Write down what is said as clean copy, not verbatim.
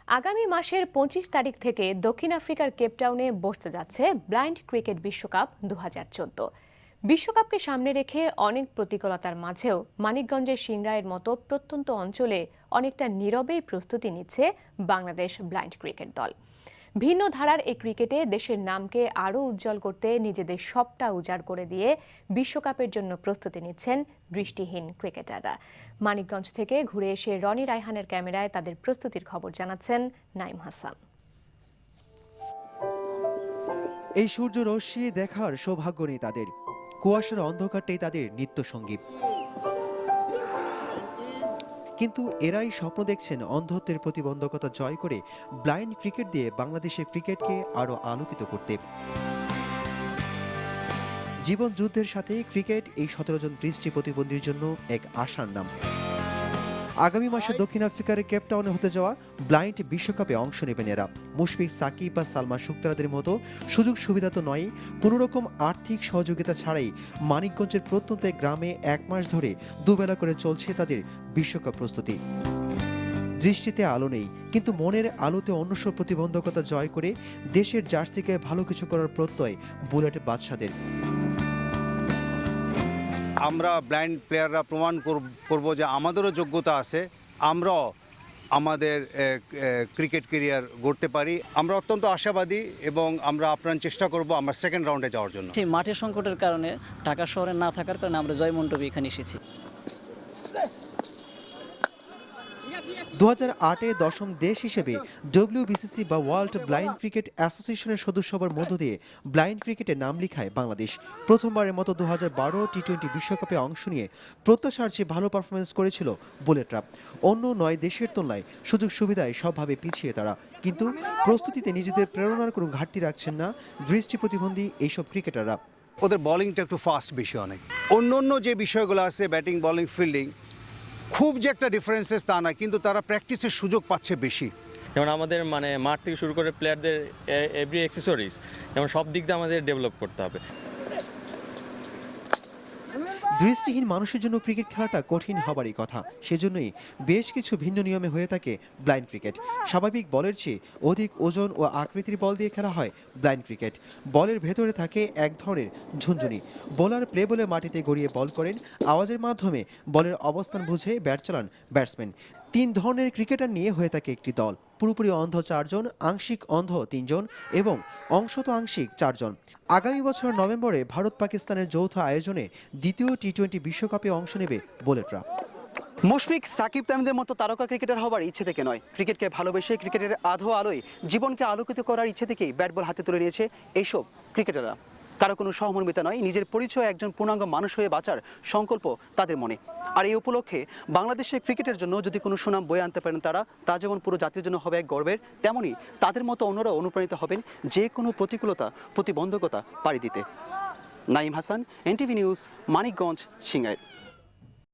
আগামী মাসের ২৫ তারিখ থেকে দক্ষিণ আফ্রিকার কেপটাউনে বসতে যাচ্ছে ব্লাইন্ড ক্রিকেট বিশ্বকাপ ২০১৪। বিশ্বকাপকে সামনে রেখে অনেক প্রতিকূলতার মাঝেও মানিকগঞ্জের সিংড়াইয়ের মতো প্রত্যন্ত অঞ্চলে অনেকটা নীরবেই প্রস্তুতি নিচ্ছে বাংলাদেশ ব্লাইন্ড ক্রিকেট দল। ভিন্ন ধারার এই ক্রিকেটে দেশের নামকে আরও উজ্জ্বল করতে নিজেদের সবটা উজাড় করে দিয়ে বিশ্বকাপের জন্য প্রস্তুতি নিচ্ছেন দৃষ্টিহীন ক্রিকেটাররা। মানিকগঞ্জ থেকে ঘুরে এসে রনি রায়হানের ক্যামেরায় তাদের প্রস্তুতির খবর জানাচ্ছেন নাইম হাসান। এই সূর্য রশ্মি দেখার সৌভাগ্য নেই তাদের, কুয়াশার অন্ধকারটাই তাদের নিত্যসঙ্গী। কিন্তু এরাই স্বপ্ন দেখছেন অন্ধত্বের প্রতিবন্ধকতা জয় করে ব্লাইন্ড ক্রিকেট দিয়ে বাংলাদেশের ক্রিকেটকে আরও আলোকিত করতে। জীবন যুদ্ধের সাথে ক্রিকেট এই ১৭ জন দৃষ্টি প্রতিবন্ধীর জন্য এক আশার নাম। আগামী মাসে দক্ষিণ আফ্রিকার কেপটাউনে হতে যাওয়া ব্লাইন্ড বিশ্বকাপে অংশ নেবেন এরা। মুশফিক, সাকিব বা সালমান শুক্তারাদের মতো সুযোগ সুবিধা তো নয়, কোনো রকম আর্থিক সহযোগিতা ছাড়াই মানিকগঞ্জের প্রত্যন্ত গ্রামে ১ মাস ধরে দুবেলা করে চলছে তাদের বিশ্বকাপ প্রস্তুতি। দৃষ্টিতে আলো নেই, কিন্তু মনের আলোতে অন্য সব প্রতিবন্ধকতা জয় করে দেশের জার্সিকে ভালো কিছু করার প্রত্যয় বুলেট বাদশাদের। আমরা ব্লাইন্ড প্লেয়াররা প্রমাণ করব যে আমাদেরও যোগ্যতা আছে, আমরাও আমাদের ক্রিকেট ক্যারিয়ার গড়তে পারি। আমরা অত্যন্ত আশাবাদী এবং আমরা আপ্রাণ চেষ্টা করব আমরা সেকেন্ড রাউন্ডে যাওয়ার জন্য। সেই মাঠের সংকটের কারণে, ঢাকা শহরে না থাকার কারণে আমরা জয়মন্টপে এখানে এসেছি। ২০০৮-এ দশম দেশ হিসেবে WBCC বা ওয়ার্ল্ড ব্লাইন্ড ক্রিকেট অ্যাসোসিয়েশনের সদস্য হবার মধ্য দিয়ে ব্লাইন্ড ক্রিকেটে নাম লিখায় বাংলাদেশ। প্রথমবারের মতো ২০১২ টি-20 বিশ্বকাপে অংশ নিয়ে প্রত্যাশার চেয়ে ভালো পারফরমেন্স করেছিল বুলেটরা। অন্য ৯ দেশের তুলনায় সুযোগ সুবিধায় সবভাবে পিছিয়ে তারা, কিন্তু প্রস্তুতিতে নিজেদের প্রেরণার কোনো ঘাটতি রাখছেন না দৃষ্টি প্রতিবন্ধী এইসব ক্রিকেটাররা। ওদের বলিংটা একটু ফাস্ট বেশি অনেক, অন্য যে বিষয়গুলো আছে ব্যাটিং, বলিং, ফিল্ডিং খুব যে একটা ডিফারেন্সেস তা না, কিন্তু তারা প্র্যাকটিসের সুযোগ পাচ্ছে বেশি। যেমন আমাদের মাঠ থেকে শুরু করে প্লেয়ারদের এভরি অ্যাক্সেসরিজ যেমন সব দিক দিয়ে আমাদের ডেভেলপ করতে হবে। দৃষ্টিহীন মানুষের জন্য ক্রিকেট খেলাটা কঠিন হবারই কথা, সেজন্যই বেশ কিছু ভিন্ন নিয়মে হয়ে থাকে ব্লাইন্ড ক্রিকেট। স্বাভাবিক বলের চেয়ে অধিক ওজন ও আকৃতির বল দিয়ে খেলা হয় ব্লাইন্ড ক্রিকেট। বলের ভেতরে থাকে এক ধরনের ঝুনঝুনি। বোলার প্লে বলে মাটিতে গড়িয়ে বল করেন, আওয়াজের মাধ্যমে বলের অবস্থান বুঝে ব্যাট চালান ব্যাটসম্যান। ৩ ধরনের ক্রিকেটার নিয়ে হয়ে থাকে একটি দল। পুরোপুরি অন্ধ ৪ জন, আংশিক অন্ধ ৩ জন এবং অংশত আংশিক ৪ জন। আগামী বছর নভেম্বরে ভারত পাকিস্তানের যৌথ আয়োজনে দ্বিতীয় টি-20 বিশ্বকাপে অংশ নেবে বুলেটরা। মুশফিক, সাকিব, তামিমদের মতো তারকা ক্রিকেটার হবার ইচ্ছে থেকে নয়, ক্রিকেটকে ভালোবেসে ক্রিকেটের আধো আলোয় জীবনকে আলোকিত করার ইচ্ছে থেকেই ব্যাট বল হাতে তুলে নিয়েছে এইসব ক্রিকেটাররা। কারো কোনো সহমর্মিতা নয়, নিজের পরিচয় একজন পূর্ণাঙ্গ মানুষ হয়ে বাঁচার সংকল্প তাদের মনে। আর এই উপলক্ষে বাংলাদেশের ক্রিকেটের জন্য যদি কোনো সুনাম বয়ে আনতে পারেন তারা, তা যেমন পুরো জাতির জন্য হবে এক গর্বের, তেমনই তাদের মতো অন্যরা অনুপ্রাণিত হবেন যে কোনো প্রতিকূলতা, প্রতিবন্ধকতা পাড়ি দিতে। Naim Hasan, NTV news, Manikganj, সিংড়াই।